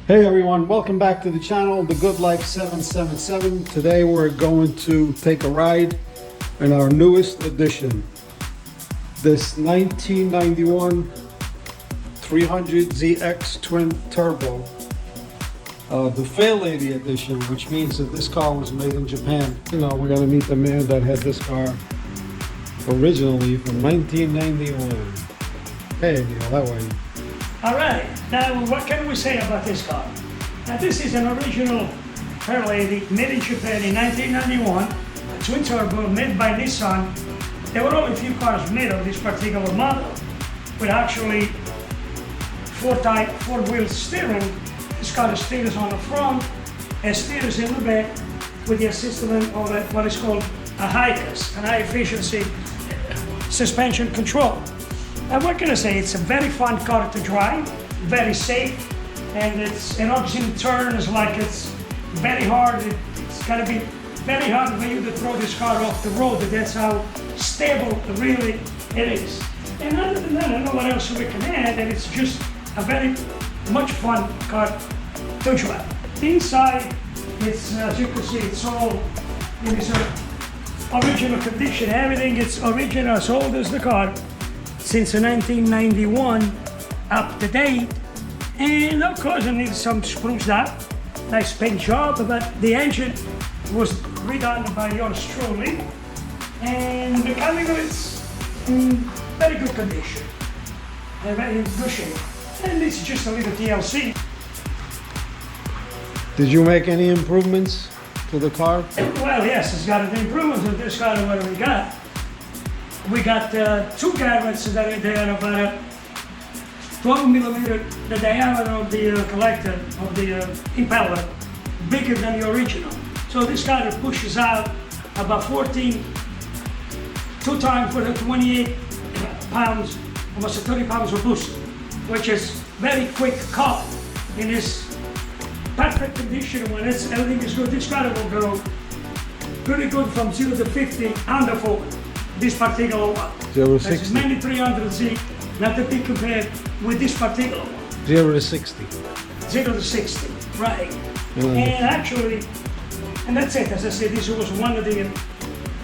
Hey everyone, welcome back to the channel, The Good Life 777. Today we're going to take a ride in our newest edition, this 1991 300ZX twin turbo, the Fairlady edition, which means that this car was made in Japan. You know, we're gonna meet the man that had this car originally from 1991. Hey Neil, how are you? All right, now what can we say about this car? Now this is an original Fairlady made in Japan in 1991, a twin turbo made by Nissan. There were only a few cars made of this particular model, with actually four-wheel steering. This car is steers on the front and steers in the back with the assistance of what is called a HICAS, an high efficiency suspension control. And what can I say? It's a very fun car to drive, very safe, and it's an option turn is like it's very hard. It's gonna be very hard for you to throw this car off the road. That's how stable really it is. And other than that, I don't know what else we can add, and it's just a very much fun car to drive. Inside, it's as you can see, it's all in its original condition. Everything is original, as old as the car. Since 1991, up to date, and of course it needs some spruced up, nice paint job, but the engine was redone by yours truly, and the mechanical is in very good condition, very good shape, and it's just a little TLC. Did you make any improvements to the car? Well, yes, it's got an improvement to this car. What we got? We got two garrets that they are about a 12 millimeter, the diameter of the collector, of the impeller, bigger than the original. So this car pushes out about 14, 2 times for the 28 pounds, almost 30 pounds of boost, which is very quick car. In this perfect condition, when everything is good, this car will go pretty good from 0 to 50 under 4. This particular one. 0 to 60. There's many 300Z, not to be compared with this particular one. 0 to 60. 0 to 60, right. And actually, and that's it. As I said, this was one of the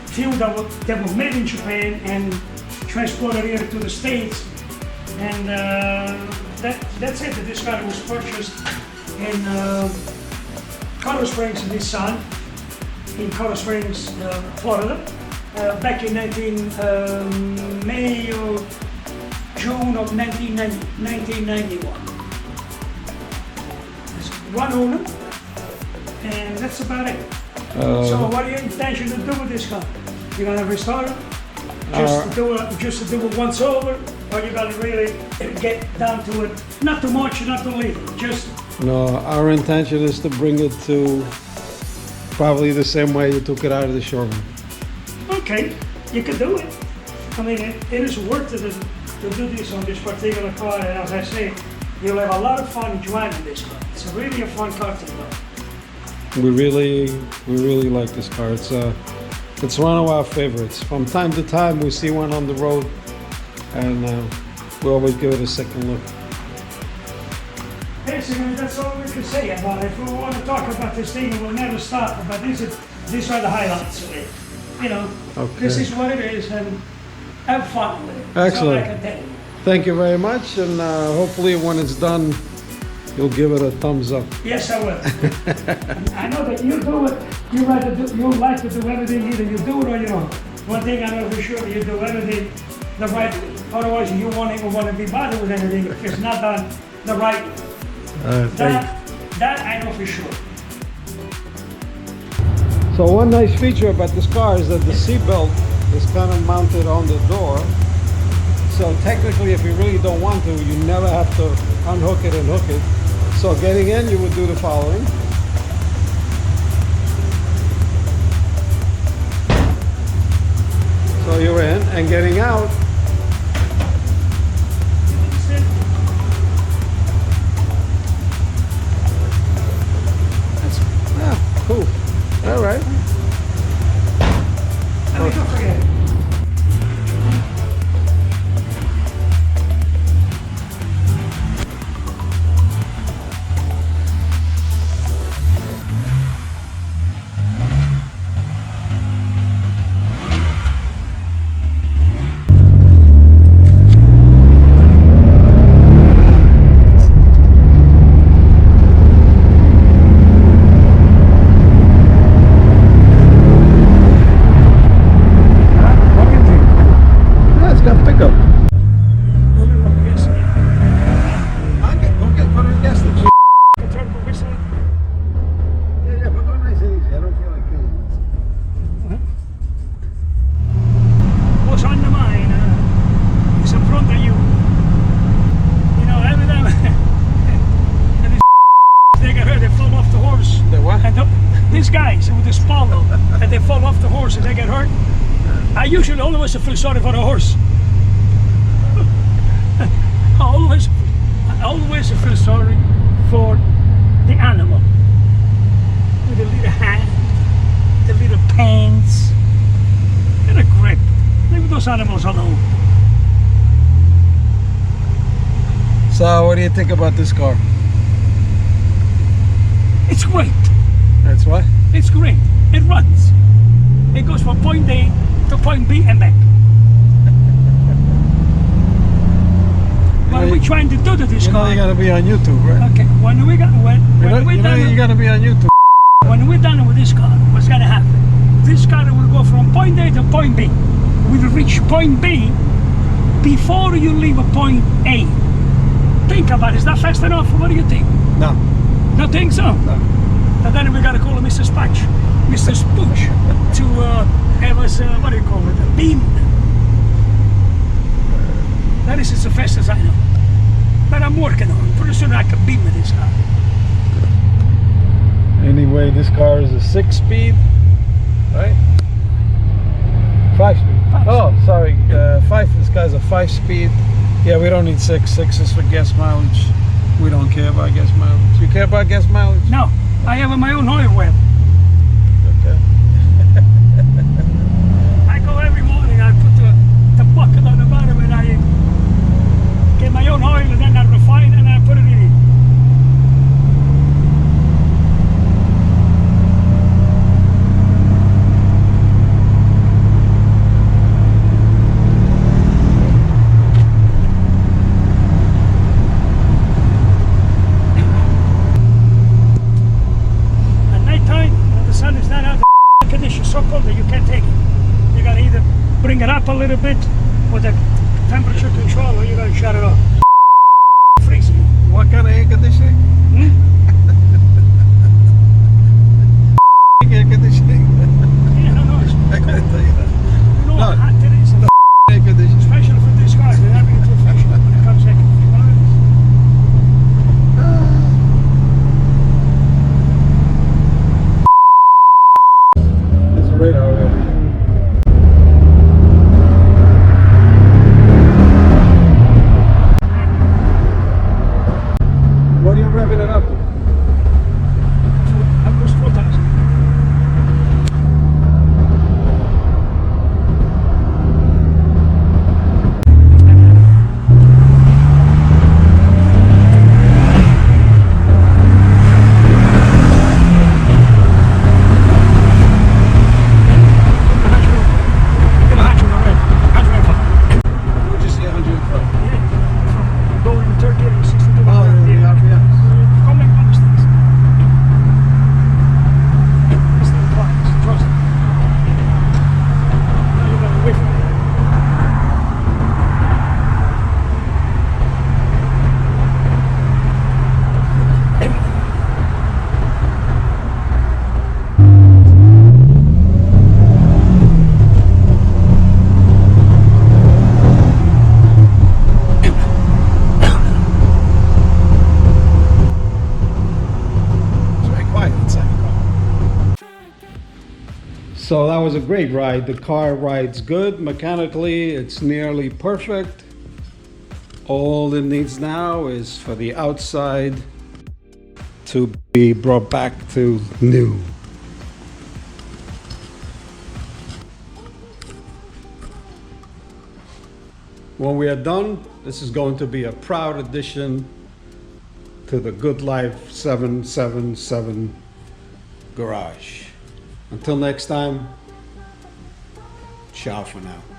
few that were made in Japan and transported here to the States. And that's it. This car was purchased in Colorado Springs, Nissan, in Colorado Springs, Florida. Back in May or June of 1991. There's one owner, and that's about it. So what are your intention to do with this car? You're gonna restore it? Just to do it once over, or you're gonna really get down to it? Not too much, not too little, just... No, our intention is to bring it to probably the same way you took it out of the showroom. Okay, you could do it. I mean, it is worth it to do this on this particular car, and as I say, you'll have a lot of fun driving this car. It's really a fun car to drive. We really like this car. It's one of our favorites. From time to time, we see one on the road, and we always give it a second look. Basically, that's all we can say about it. If we want to talk about this thing, we'll never stop. But these are the highlights of it. You know, okay. This is what it is, and have fun with it. Excellent. That's all I can tell you. Thank you very much, and hopefully when it's done, you'll give it a thumbs up. Yes, I will. I know that you do it. You like to do everything. Either you do it or you don't. One thing I know for sure, you do everything the right way. Otherwise, you won't even want to be bothered with anything if it's not done the right way. That I know for sure. So one nice feature about this car is that the seatbelt is kind of mounted on the door. So technically, if you really don't want to, you never have to unhook it and hook it. So getting in, you would do the following. So you're in and getting out. That's, yeah, cool. All right. Let me don't forget. What's on the mind is in front of you. You know, every time and they get hurt, they fall off the horse. The what? And these guys with the spallo, and they fall off the horse and they get hurt. I usually always feel sorry for the horse. I always feel sorry for the animal. With the little hand, the little pants, and a grip. Leave those animals alone. So what do you think about this car? It's great. That's what? It's great. It runs. It goes from point A to point B and back. What are we trying to do to this You know car? you're gonna be on YouTube, right? Okay, when we got you're gonna be on YouTube. when we're done with this car, what's gonna happen? This car will go from point A to point B. We'll reach point B before you leave a point A. Think about it. Is that fast enough? What do you think? No. Don't think so? No. And then we gotta call him Mr. Spatch, Mr. Spooch, to have us, what do you call it, a beam. That is as fast as I know. But I'm working on it. Pretty soon I can beam with this car. Anyway, this car is a 6-speed, right? 5-speed. Oh, sorry, 5. This guy's a 5-speed. Yeah, we don't need 6. 6 is for gas mileage. We don't care about gas mileage. You care about gas mileage? No, I have my own oil well. Okay. I go every morning, I put the bucket on the bottom and I get my own oil and then I refine and I put it in it. At night time, when the sun is not out, the condition is so cold that you can't take it. You gotta either bring it up a little bit with the temperature control or you gotta shut it off. Freezing. What kind of air conditioning? Air conditioning? Yeah, no, it's I couldn't tell you that. you know No. how hot it is. Air conditioning. Especially for this car, they're having it professional when it comes second. It's a radar already. So that was a great ride. The car rides good mechanically. It's nearly perfect. All it needs now is for the outside to be brought back to new. When we are done, this is going to be a proud addition to the Good Life 777 garage. Until next time, ciao for now.